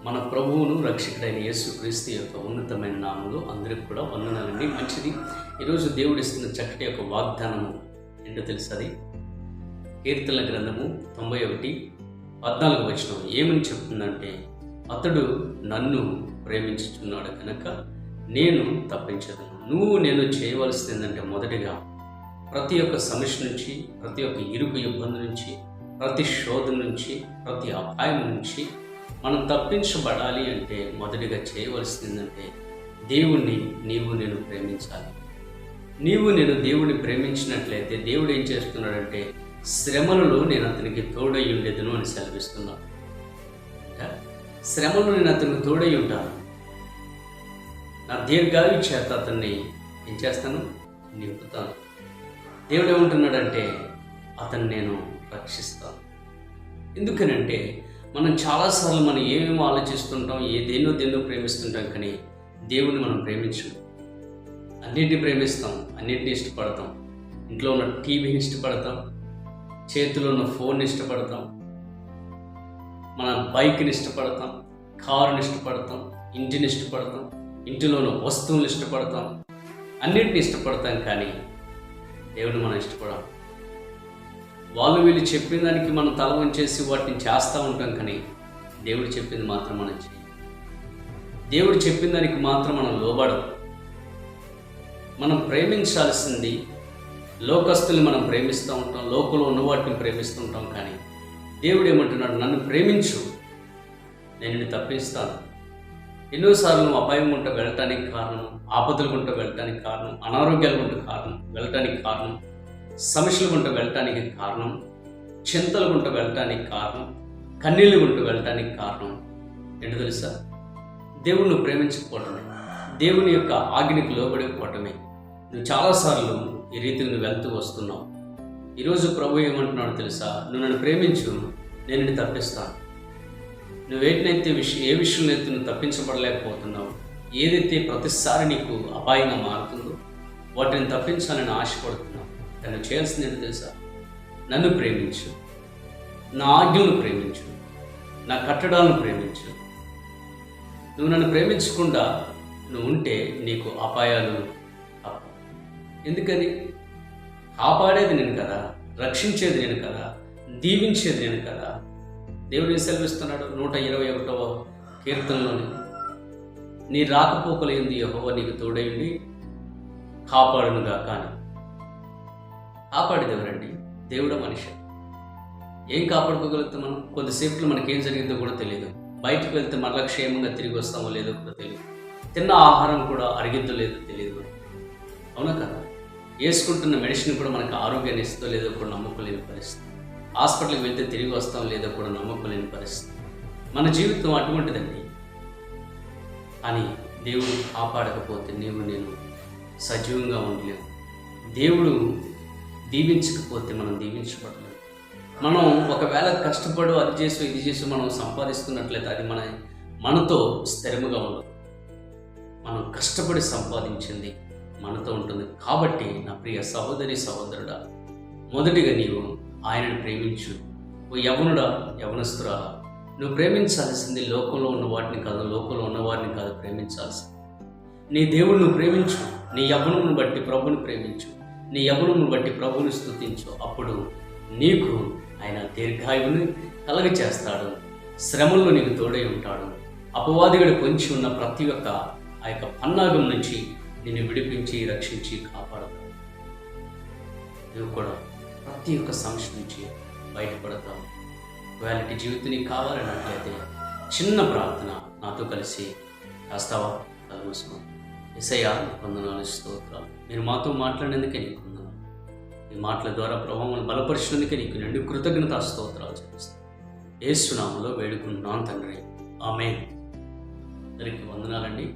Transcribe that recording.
మన ప్రభువును రక్షకుడైన యేసుక్రీస్తు యొక్క ఉన్నతమైన నామములో అందరికి కూడా వందనాలండి. మంచిది. ఈరోజు దేవుడు ఇస్తున్న చక్కటి యొక్క వాగ్దానము ఏంటో తెలుసది. కీర్తనల గ్రంథము 91:14 ఏమని చెప్తుందంటే, అతడు నన్ను ప్రేమించుచున్నాడు కనుక నేను తప్పించదను. నేను చేయవలసింది ఏంటంటే, మొదటిగా ప్రతి ఒక్క సమస్య నుంచి, ప్రతి ఒక్క ఇరుకు ఇబ్బంది నుంచి, ప్రతి శోధన నుంచి, ప్రతి అపాయం నుంచి మనం తప్పించబడాలి అంటే మొదటిగా చేయవలసింది ఏంటంటే, దేవుణ్ణి నేను ప్రేమించాలి. నేను దేవుడిని ప్రేమించినట్లయితే దేవుడు ఏం చేస్తున్నాడంటే, శ్రమలలో నేను అతనికి తోడై ఉండేదను అని సెలవిస్తున్నాను. శ్రమలో నేను అతనికి తోడై ఉంటాను. నా దీర్ఘాయు చేత అతన్ని ఏం చేస్తాను? నింపుతాను. దేవుడు ఏమంటున్నాడంటే, అతన్ని నేను రక్షిస్తాను. ఎందుకనంటే, మనం చాలాసార్లు మనం ఏమేమో ఆలోచిస్తుంటాం, దేన్నో ప్రేమిస్తుంటాం, కానీ దేవుడిని మనం ప్రేమించం. అన్నిటిని ప్రేమిస్తాం, అన్నిటిని ఇష్టపడతాం. ఇంట్లో ఉన్న టీవీని ఇష్టపడతాం, చేతిలో ఉన్న ఫోన్ని ఇష్టపడతాం, మన బైక్ని ఇష్టపడతాం, కారుని ఇష్టపడతాం, ఇంటిని ఇష్టపడతాం, ఇంటిలో ఉన్న వస్తువులను ఇష్టపడతాం, అన్నిటిని ఇష్టపడతాం, కానీ దేవుడిని మనం ఇష్టపడం. వీళ్ళు చెప్పిన దానికి మనం తల వంచేసి వాటిని చేస్తూ ఉంటాం, కానీ దేవుడు చెప్పింది మాత్రం మనం చేయం. దేవుడు చెప్పిన దానికి మాత్రం మనం లోబడం. మనం ప్రేమించాల్సింది లోకస్తుల్ని మనం ప్రేమిస్తూ ఉంటాం, లోకంలో ఉన్న వాటిని ప్రేమిస్తూ ఉంటాం, కానీ దేవుడు ఏమంటున్నాడు? నన్ను ప్రేమించు, నేను నిన్ను తప్పిస్తాను. ఎన్నోసార్లు నువ్వు అపాయం గుంట వెళ్ళటానికి కారణం, ఆపదలు గుంట వెళ్ళటానికి కారణం, అనారోగ్యాలు గుంట వెళ్ళటానికి కారణం, సమస్యలు గుంట వెళ్ళటానికి కారణం, చింతలు గుంట వెళ్ళటానికి కారణం, కన్నీళ్ళు గుంట వెళ్ళటానికి కారణం ఏంటో తెలుసా? దేవుడు నువ్వు ప్రేమించకపోవటమే, దేవుని యొక్క ఆజ్ఞకి లోబడిపోవటమే. నువ్వు చాలాసార్లు ఈ రీతికి నువ్వు వెళ్తూ వస్తున్నావు. ఈరోజు ప్రభు ఏమంటున్నాడు తెలుసా? నువ్వు నన్ను ప్రేమించు, నేను నిన్ను తప్పిస్తాను. ఏ విషయంలో అయితే నువ్వు తప్పించబడలేకపోతున్నావు, ఏదైతే ప్రతిసారి నీకు అపాయంగా మారుతుందో వాటిని తప్పించాలని ఆశపడుతున్నావు. కానీ చేయాల్సింది ఏంటో తెలుసా? నన్ను ప్రేమించు, నా ఆజ్ఞలను ప్రేమించు, నా కట్టడాలను ప్రేమించు. నువ్వు నన్ను ప్రేమించకుండా నువ్వు ఉంటే నీకు అపాయాలు తప్ప. ఎందుకని? కాపాడేది నేను కదా, రక్షించేది నేను కదా, దీవించేది నేను కదా. దేవుడు ఏం సెలవిస్తున్నాడు? 121వ కీర్తనలోని, నీ రాకపోకలు ఏంది యెహోవా నీకు తోడైండి కాపాడునుగా. కానీ కాపాడేది ఎవరండి? దేవుడా మనిషి? ఏం కాపాడుకోగలుగుతాం మనం? కొద్దిసేపులో మనకేం జరిగిందో కూడా తెలియదు. బయటకు వెళ్తే మరలా క్షేమంగా తిరిగి వస్తామో లేదో కూడా తెలియదు. తిన్న ఆహారం కూడా అరిగిద్దో లేదో తెలియదు. అవునా కదా? వేసుకుంటున్న మెడిసిన్ కూడా మనకు ఆరోగ్యాన్ని ఇస్తుందో లేదో కూడా నమ్మకలేని పరిస్థితి. హాస్పిటల్కి వెళ్తే తిరిగి వస్తాం లేదో కూడా నమ్మకలేని పరిస్థితి. మన జీవితం అటువంటిదండి. కానీ దేవుడు కాపాడకపోతే నేను సజీవంగా ఉండలేము. దేవుడు దీవించకపోతే మనం దీవించబడలేము. మనం ఒకవేళ కష్టపడు అది చేసి ఇది చేసి మనం సంపాదిస్తున్నట్లయితే అది మనతో స్థిరముగా ఉండదు. మనం కష్టపడి సంపాదించింది మనతో ఉంటుంది. కాబట్టి నా ప్రియ సహోదరి సహోదరుడా, మొదటిగా నీవు ఆయనను ప్రేమించు. ఓ యవనుడా, యవనస్తురా, నువ్వు ప్రేమించాల్సింది లోకంలో ఉన్న వాటిని కాదు, లోకంలో ఉన్నవారిని కాదు ప్రేమించాల్సింది. నీ దేవుడు నువ్వు ప్రేమించు. నీ యవ్వనమును బట్టి ప్రభుని ప్రేమించు. నీ యవ్వనమును బట్టి ప్రభుని స్తుతించు. అప్పుడు నీకు ఆయన దీర్ఘాయువుని కలగచేస్తాడు. శ్రమల్లో నీకు తోడై ఉంటాడు. అపవాదిగడు పొంచి ఉన్న ప్రతి ఒక్క ఆ యొక్క పన్నాగం నుంచి నిన్ను విడిపించి రక్షించి కాపాడతాడు. నువ్వు కూడా ప్రతి ఒక్క సమస్య నుంచి బయటపడతావు. క్వాలిటీ జీవితం నీకు కావాలన్నట్లయితే చిన్న ప్రార్థన నాతో కలిసి రాస్తావా? కలుగుతాం. యేసయ్యా, వందనాలు, స్తోత్రాలు. మీరు మాతో మాట్లాడినందుకే నీకు వందనాలు. ఈ మాటల ద్వారా ప్రభావం బలపరిచినందుకే నీకు నిండు కృతజ్ఞతా స్తోత్రాలు చెల్లిస్తాను. యేసు నామములో వేడుకుంటున్నాను తండ్రి, ఆమేన్. అందరికీ వందనాలండి.